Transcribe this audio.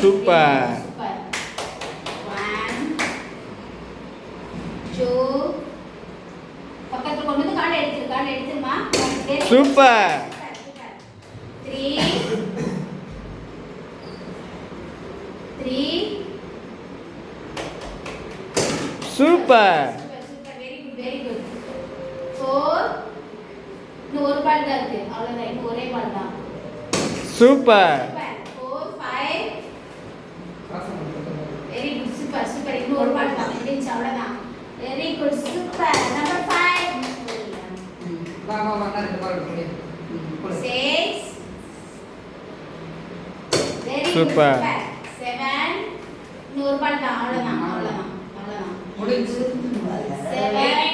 Super. 1 2 பக்கத்துல கொண்டு வந்து கால் எடுத்துமா. சூப்பர். 3 சூப்பர். வெரி குட் 4 இன்னும் ஒரு பால் தான் இருக்கு. அவ்வளவுதான், இன்னும் ஒரே பால் தான். சூப்பர். 4 5 வெரி குட் சூப்பர் இன்னும் ஒரு பால் தான் முடிஞ்சு. அவ்வளவுதான். Very good super. நம்பர் 5 வா ரெண்டு பால் போடு. 6 வெரி குட் சூப்பர். 7 இன்னும் ஒரு பால் தான். அவ்வளவுதான். முடிஞ்சு 7